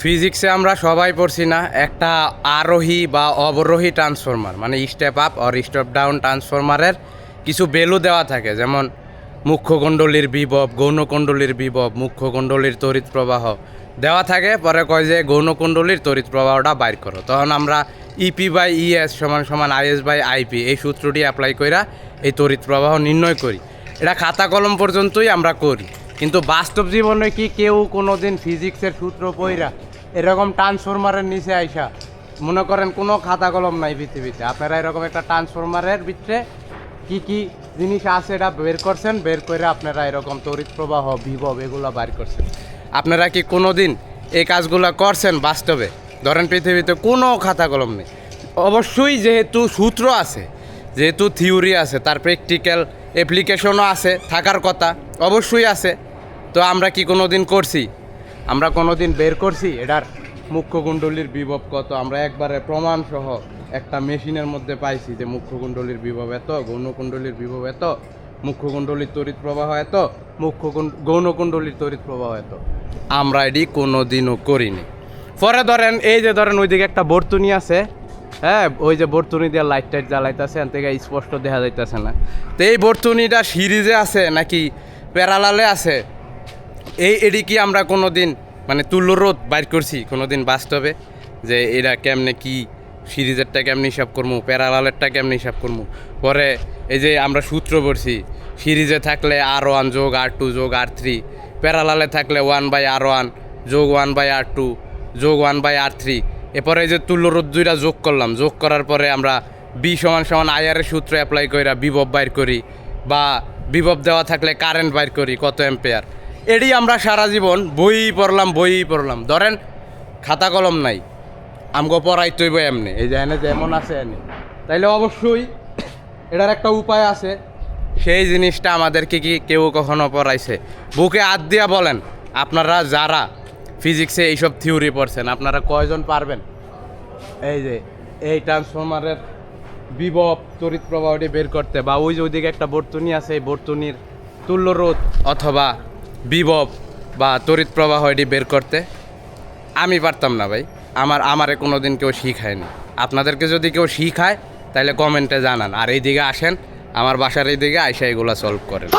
ফিজিক্সে আমরা সবাই পড়ছি না, একটা আরোহী বা অবরোহী ট্রান্সফরমার মানে স্টেপ আপ আর স্টেপ ডাউন ট্রান্সফরমারের কিছু ভ্যালু দেওয়া থাকে, যেমন মুখ্য কুণ্ডলীর বিভব, গৌণকুণ্ডলীর বিভব, মুখ্য কুণ্ডলীর তড়িৎ প্রবাহ দেওয়া থাকে। পরে কয় যে গৌণকুণ্ডলীর তড়িৎ প্রবাহটা বাইর করো, তখন আমরা EP/ES = IS/IP এই সূত্রটি অ্যাপ্লাই কইরা এই তড়িৎ প্রবাহ নির্ণয় করি। এটা খাতা কলম পর্যন্তই আমরা করি, কিন্তু বাস্তব জীবনে কি কেউ কোনো দিন ফিজিক্সের সূত্র পইরা এরকম ট্রান্সফরমারের নিচে আইসা মনে করেন কোনো খাতা কলম নাই পৃথিবীতে, আপনারা এরকম একটা ট্রান্সফরমারের ভিতরে কি কি জিনিস আছে এটা বের করছেন, বের করে আপনারা এরকম তড়িৎ প্রবাহ, বিভব এগুলো বাইর করছেন? আপনারা কি কোনো দিন এই কাজগুলো করছেন বাস্তবে? ধরেন পৃথিবীতে কোনো খাতা কলম নেই, অবশ্যই যেহেতু সূত্র আছে, যেহেতু থিওরি আছে, তার প্র্যাকটিক্যাল অ্যাপ্লিকেশনও আছে, থাকার কথা অবশ্যই আছে। তো আমরা কি কোনো দিন করছি? আমরা কোনো দিন বের করছি এটার মুখ্য কুণ্ডলীর বিভব কত? আমরা একবারে প্রমাণসহ একটা মেশিনের মধ্যে পাইছি যে মুখ্য কুণ্ডলীর বিভব এত, গৌণকুণ্ডলীর বিভব এত, মুখ্য কুণ্ডলীর তড়িৎ প্রবাহ এত, গৌণকুণ্ডলীর তড়িৎ প্রবাহ এত। আমরা এটি কোনো দিনও করিনি। পরে ধরেন এই যে ধরেন ওইদিকে একটা বর্তুনি আছে, হ্যাঁ, ওই যে বর্তুনি দিয়ে লাইট টাইট জ্বালাইতেছে, এন থেকে স্পষ্ট দেখা যাইতেছে না। তো এই বর্তুনিটা সিরিজে আছে নাকি প্যারালালে আছে, এটি কি আমরা কোনো দিন মানে তুল্য রোধ বাইর করছি কোনো দিন বাস্তবে? যে এটা কেমনে কি সিরিজেরটা কেমনি হিসাব করবো, প্যারালালেরটা কেমনি হিসাব করবো? পরে এই যে আমরা সূত্র পড়ছি, সিরিজে থাকলে R1 যোগ R2 যোগ R3, প্যারালালে থাকলে 1/R1 যোগ 1/R2 যোগ 1/R3। এরপরে এই যে তুল্য রোধ দুইটা যোগ করলাম, যোগ করার পরে আমরা B = IR সূত্র অ্যাপ্লাই কইরা বিভব বাইর করি, বা বিভব দেওয়া থাকলে কারেন্ট বাইর করি কত অ্যাম্পিয়ার। এটি আমরা সারা জীবন বই পড়লাম। ধরেন খাতা কলম নাই, আমগো পড়াইতে হইব এমনি, এই যে এনে যেমন আছে এনে, তাইলে অবশ্যই এটার একটা উপায় আছে। সেই জিনিসটা আমাদেরকে কি কেউ কখনো পড়াইছে? বুকে হাত দিয়া বলেন, আপনারা যারা ফিজিক্সে এইসব থিওরি পড়ছেন, আপনারা কয়জন পারবেন এই যে এই ট্রান্সফরমারের বিভব তড়িৎ প্রবাহটি বের করতে? বা ওই যে ওইদিকে একটা বর্তুনি আছে, এই বর্তুনির তুল্য রোধ অথবা বিভব বা তড়িৎ প্রবাহ এটি বের করতে? আমি পারতাম না ভাই, আমারে কোনো দিন কেউ শিখায়নি। আপনাদেরকে যদি কেউ শিখায় তাহলে কমেন্টে জানান, আর এইদিকে আসেন, আমার বাসার এইদিকে আইসা এগুলো সলভ করেন।